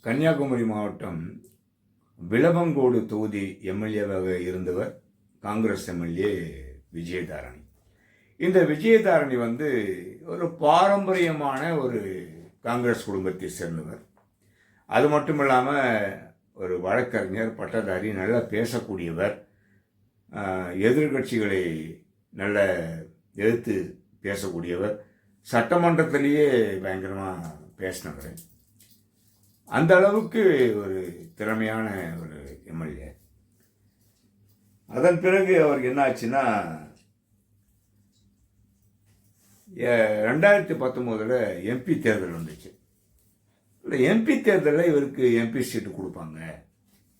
கன்னியாகுமரி மாவட்டம் விளவங்கோடு தொகுதி எம்எல்ஏவாக இருந்தவர் காங்கிரஸ் எம்எல்ஏ விஜயதாரணி. இந்த விஜயதாரணி ஒரு பாரம்பரியமான ஒரு காங்கிரஸ் குடும்பத்தை சேர்ந்தவர். அது மட்டும் இல்லாமல் ஒரு வழக்கறிஞர், பட்டதாரி, நல்லா பேசக்கூடியவர், எதிர்கட்சிகளை நல்ல எதிர்த்து பேசக்கூடியவர், சட்டமன்றத்திலேயே பயங்கரமாக பேசினவர். அந்த அளவுக்கு ஒரு திறமையான ஒரு எம்எல்ஏ. அதன் பிறகு அவருக்கு என்ன ஆச்சுன்னா, 2019 எம்பி தேர்தல் வந்துச்சு. இந்த எம்பி தேர்தலில் இவருக்கு எம்பி சீட்டு கொடுப்பாங்க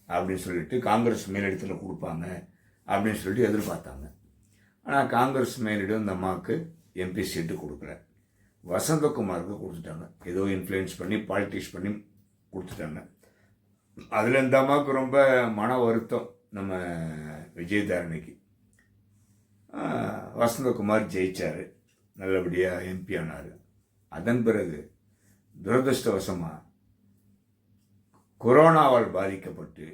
அப்படின்னு சொல்லிட்டு, காங்கிரஸ் மேலிடத்தில் கொடுப்பாங்க அப்படின்னு சொல்லிட்டு எதிர்பார்த்தாங்க. ஆனால் காங்கிரஸ் மேலிடம் இந்த அம்மாவுக்கு எம்பி சீட்டு கொடுக்கல. வசந்தகுமாருக்கு கொடுத்துட்டாங்க. ஏதோ இன்ஃப்ளூயன்ஸ் பண்ணி, பாலிட்டிக்ஸ் பண்ணி கொடுத்துட்டாங்க. அதில் இந்த அம்மாவுக்கு ரொம்ப மன வருத்தம். நம்ம விஜயதாரணிக்கு வசந்தகுமார் ஜெயிச்சார், நல்லபடியாக எம்பி ஆனார். அதன் பிறகு துரதிருஷ்டவசமாக கொரோனாவால் பாதிக்கப்பட்டு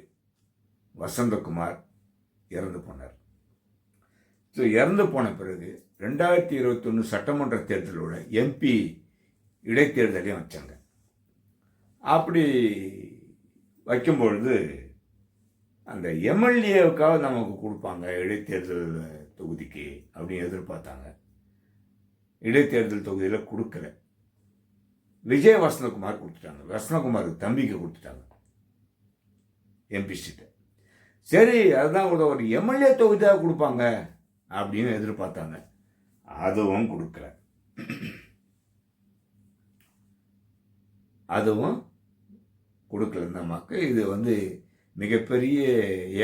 வசந்தகுமார் இறந்து போனார். ஸோ இறந்து போன பிறகு 2021 சட்டமன்ற தேர்தலோட எம்பி இடைத்தேர்தலையும் வச்சாங்க. அப்படி வைக்கும்பொழுது அந்த எம்எல்ஏவுக்காக நமக்கு கொடுப்பாங்க இடைத்தேர்தல் தொகுதிக்கு அப்படின்னு எதிர்பார்த்தாங்க. இடைத்தேர்தல் தொகுதியில் கொடுக்கல. விஜய் வசந்தகுமார் கொடுத்துட்டாங்க. வசந்தகுமாருக்கு தம்பிக்கு கொடுத்துட்டாங்க எம்பி சீட்டை. சரி, அதுதான் ஒரு எம்எல்ஏ தொகுதியாக கொடுப்பாங்க அப்படின்னு எதிர்பார்த்தாங்க. அதுவும் கொடுக்கல. அதுவும் கொடுக்கல. இந்த மக்கள் இது மிகப்பெரிய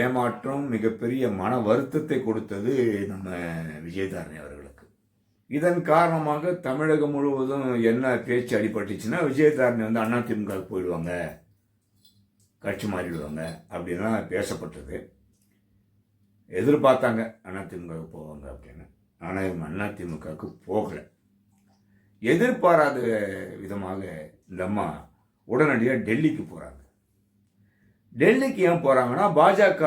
ஏமாற்றம், மிகப்பெரிய மன வருத்தத்தை கொடுத்தது நம்ம விஜயதாரணி அவர்களுக்கு. இதன் காரணமாக தமிழகம் முழுவதும் என்ன பேச்சு அடிபட்டுச்சுன்னா, விஜயதாரணி அதிமுகவுக்கு போயிடுவாங்க, கட்சி மாறிடுவாங்க அப்படின்லாம் பேசப்பட்டது. எதிர்பார்த்தாங்க அதிமுகவுக்கு போவாங்க அப்படின்னு. ஆனால் இவங்க அதிமுகவுக்கு போகலை. எதிர்பாராத விதமாக இந்த அம்மா உடனடியாக டெல்லிக்கு போகிறாங்க. டெல்லிக்கு ஏன் போகிறாங்கன்னா, பாஜக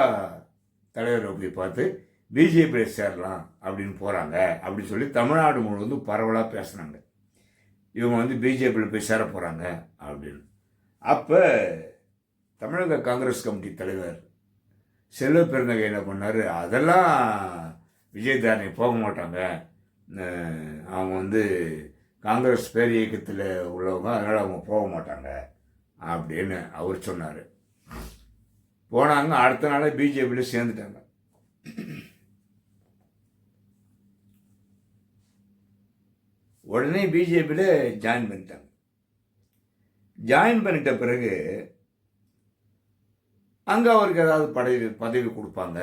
தலைவரை போய் பார்த்து பிஜேபியில் சேரலாம் அப்படின்னு போகிறாங்க அப்படின்னு சொல்லி தமிழ்நாடு முழுவதும் பரவலாக பேசுனாங்க. இவங்க பிஜேபியில் போய் சேர போகிறாங்க அப்படின்னு. அப்போ தமிழக காங்கிரஸ் கமிட்டி தலைவர் செல்வ பெருந்தகை என்ன பண்ணார், அதெல்லாம் விஜயதாரணி போக மாட்டாங்க, அவங்க காங்கிரஸ் பேர் இயக்கத்தில் உள்ளவங்க, அதனால் அவங்க போக மாட்டாங்க அப்படின்னு அவர் சொன்னார். போனாங்க. அடுத்த நாளே பிஜேபியில் சேர்ந்துட்டாங்க. உடனே பிஜேபியில் ஜாயின் பண்ணிட்டாங்க. ஜாயின் பண்ணிட்ட பிறகு அங்கே அவருக்கு ஏதாவது பதவி கொடுப்பாங்க,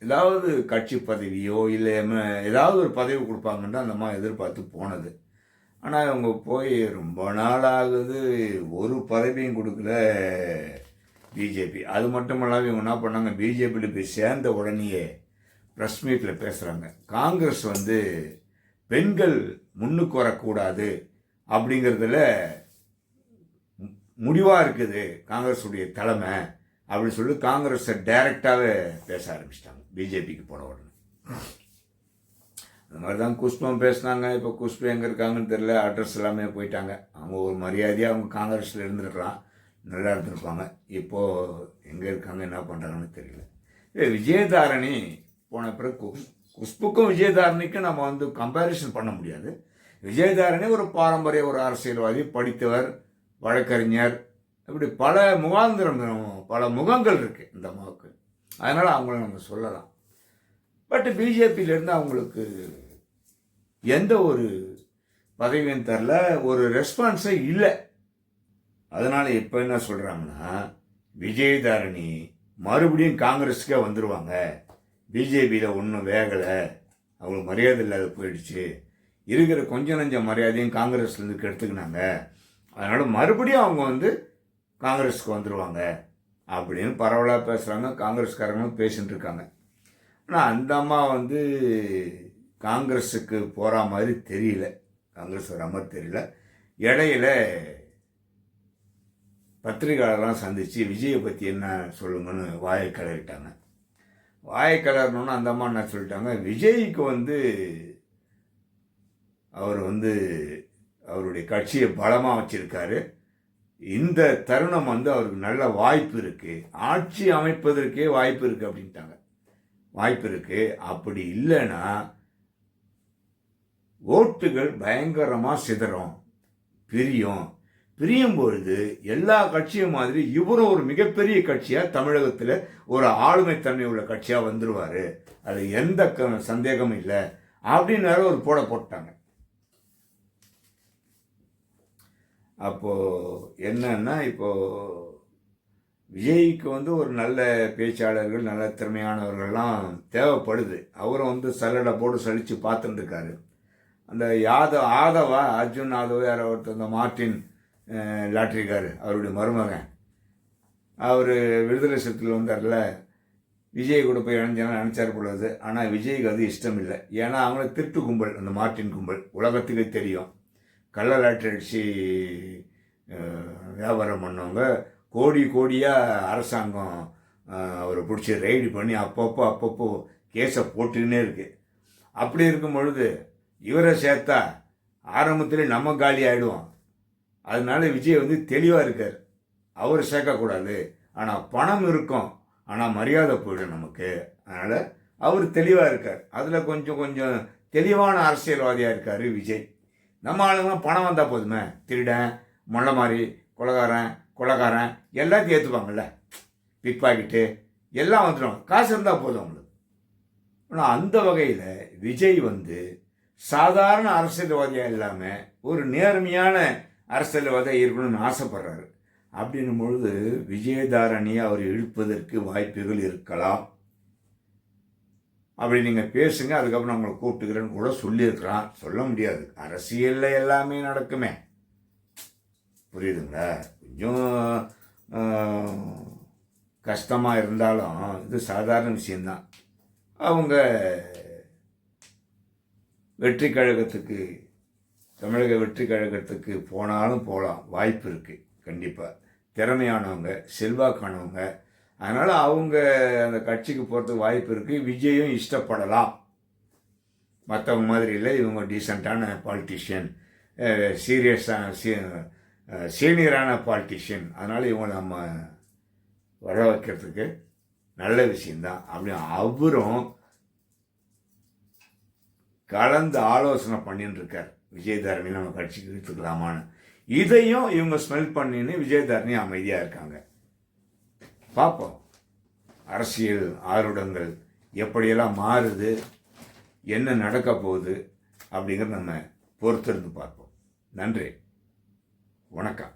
ஏதாவது கட்சி பதவியோ இல்லை ஏதாவது ஒரு பதவி கொடுப்பாங்கன்னு அந்த அம்மா எதிர்பார்த்து போனது. ஆனால் இவங்க போய் ரொம்ப நாள் ஆகுது, ஒரு பதவியும் கொடுக்கல பிஜேபி. அது மட்டும் இல்லாமல் இவங்க என்ன பண்ணாங்க, பிஜேபியில் போய் சேர்ந்த உடனேயே ப்ரெஸ் மீட்டில் பேசுகிறாங்க, காங்கிரஸ் பெண்கள் முன்னுக்கு வரக்கூடாது அப்படிங்கிறதுல முடிவாக இருக்குது காங்கிரஸுடைய தலைமை அப்படின்னு சொல்லி காங்கிரஸை டைரக்டாகவே பேச ஆரம்பிச்சிட்டாங்க பிஜேபிக்கு போன உடனே. அந்த மாதிரி தான் குஷ்பம் பேசினாங்க. இப்போ குஷ்பு எங்கே இருக்காங்கன்னு தெரியல, அட்ரஸ் எல்லாமே போயிட்டாங்க. அவங்க ஒரு மரியாதையாக அவங்க காங்கிரஸில் இருந்துருக்கலாம், நல்லா இருந்திருப்பாங்க. இப்போது எங்கே இருக்காங்க, என்ன பண்ணுறாங்கன்னு தெரியல. விஜயதாரணி போன பிறகு குஷ்புக்கும் விஜயதாரணிக்கும் நம்ம கம்பேரிசன் பண்ண முடியாது. விஜயதாரணி ஒரு பாரம்பரிய ஒரு அரசியல்வாதி, படித்தவர், வழக்கறிஞர், இப்படி பல முகங்கள் இருக்குது இந்த அம்மாவுக்கு. அதனால் அவங்கள நம்ம சொல்லலாம். பட் பிஜேபியிலேருந்து அவங்களுக்கு எந்த ஒரு பதவியும் தரல, ஒரு ரெஸ்பான்ஸே இல்லை. அதனால் இப்போ என்ன சொல்கிறாங்கன்னா, விஜயதாரணி மறுபடியும் காங்கிரஸுக்கே வந்துடுவாங்க, பிஜேபியில் ஒன்றும் வேகலை, அவங்களுக்கு மரியாதை இல்லாத போயிடுச்சு, இருக்கிற கொஞ்சம் நஞ்சம் மரியாதையும் காங்கிரஸ்லேருந்து கெடுத்துக்கினாங்க, அதனால் மறுபடியும் அவங்க காங்கிரஸுக்கு வந்துடுவாங்க அப்படின்னு பரவலாக பேசுகிறாங்க. காங்கிரஸ்காரங்களும் பேசிகிட்டு இருக்காங்க. ஆனால் அந்த அம்மா காங்கிரஸுக்கு போகிற மாதிரி தெரியல, காங்கிரஸ் வர மாதிரி தெரியல. இடையில பத்திரிகையாளர்லாம் சந்தித்து விஜயை பற்றி என்ன சொல்லுங்கன்னு வாயை கிளறிட்டாங்க. வாயை கிளறணுன்னு அந்த அம்மா என்ன சொல்லிட்டாங்க, விஜய்க்கு அவர் அவருடைய கட்சியை பலமாக வச்சிருக்காரு. இந்த தருணம் அவருக்கு நல்ல வாய்ப்பு இருக்குது, ஆட்சி அமைப்பதற்கே வாய்ப்பு இருக்குது அப்படின்ட்டாங்க. வாய்ப்பு இருக்குது. அப்படி இல்லைன்னா ஓட்டுகள் பயங்கரமாக சிதறும், பிரியும் பொழுது எல்லா கட்சியும் மாதிரி இவரும் ஒரு மிகப்பெரிய கட்சியாக தமிழகத்தில் ஒரு ஆளுமைத்தன்மை உள்ள கட்சியாக வந்துடுவார், அது எந்த சந்தேகமும் இல்லை அப்படின்னு ஒரு போட்டாங்க. அப்போது என்னன்னா, இப்போது விஜய்க்கு ஒரு நல்ல பேச்சாளர்கள், நல்ல திறமையானவர்கள்லாம் தேவைப்படுது. அவரும் சல்லடை போட்டு சலித்து பார்த்துட்டு இருக்காரு. அந்த அர்ஜுன் யாதவ் யாரோ ஒருத்தர், அந்த மார்ட்டின் லாட்ரிகார், அவருடைய மருமகன், அவர் விடுதலை சிறுத்தையில் வந்தார்ல, விஜய் கூட போய் நினச்சார் பொழுது. ஆனால் விஜய்க்கு அது இஷ்டம் இல்லை. ஏன்னா அவங்கள திருட்டு கும்பல், அந்த மார்ட்டின் கும்பல் உலகத்துக்கு தெரியும். கள்ள லாட்ரி அடித்து வியாபாரம் பண்ணவங்க, கோடியாக அரசாங்கம் அவரை பிடிச்சி ரைடு பண்ணி அப்பப்போ கேஸை போட்டுக்கினே இருக்கு. அப்படி இருக்கும் பொழுது இவரை சேர்த்தா ஆரம்பத்தில் நம்ம காலி ஆகிடுவோம். அதனால விஜய் தெளிவாக இருக்கார், அவர் சேர்க்கக்கூடாது. ஆனால் பணம் இருக்கும், ஆனால் மரியாதை போயிடும் நமக்கு. அதனால் அவர் தெளிவாக இருக்கார். அதில் கொஞ்சம் தெளிவான அரசியல்வாதியாக இருக்கார் விஜய். நம்ம ஆளுங்க பணம் வந்தால் போதுமே, திருடன், மொள்ள மாதிரி, கொலைகாரன் எல்லாத்தையும் ஏற்றுப்பாங்கள்ல, பிக் பாக்கெட்டு எல்லாம் வந்துடும், காசு இருந்தால் போதும் அவங்களுக்கு. ஆனால் அந்த வகையில் விஜய் சாதாரண அரசியல்வாதியாக இல்லாமல் ஒரு நேர்மையான அரசியல்வாதியாக இருக்கணும்னு ஆசைப்படுறாரு. அப்படின்னும் பொழுது விஜயதாரணியை அவர் இழுப்பதற்கு வாய்ப்புகள் இருக்கலாம். அப்படி நீங்கள் பேசுங்க, அதுக்கப்புறம் உங்களை கூப்பிட்டுக்கிறேன்னு கூட சொல்லியிருக்கிறான். சொல்ல முடியாது, அரசியலில் எல்லாமே நடக்குமே, புரியுதுங்களா? கொஞ்சம் கஷ்டமாக இருந்தாலும் இது சாதாரண விஷயந்தான். அவங்க வெற்றி கழகத்துக்கு, தமிழக வெற்றி கழகத்துக்கு போனாலும் போகலாம், வாய்ப்பு இருக்குது கண்டிப்பாக. திறமையானவங்க, செல்வாக்கானவங்க, அதனால் அவங்க அந்த கட்சிக்கு போகிறதுக்கு வாய்ப்பு இருக்குது. விஜயும் இஷ்டப்படலாம், மற்றவங்க மாதிரி இல்லை. இவங்க டீசெண்டான பாலிட்டிஷியன், சீனியரான பாலிட்டிஷியன். அதனால் இவங்க நம்ம வர வைக்கிறதுக்கு நல்ல விஷயந்தான். அப்படி அவரும் கலந்து ஆலோசனை பண்ணின்னு இருக்கார், விஜயதாரணி நம்ம கட்சிக்கு இழுத்துக்கலாமான்னு. இதையும் இவங்க ஸ்மெல் பண்ணின்னு விஜயதாரணி அமைதியாக இருக்காங்க. பார்ப்போம், அரசியல் ஆருடங்கள் எப்படியெல்லாம் மாறுது, என்ன நடக்க போகுது அப்படிங்கிறத நம்ம பொறுத்திருந்து பார்ப்போம். நன்றி, வணக்கம்.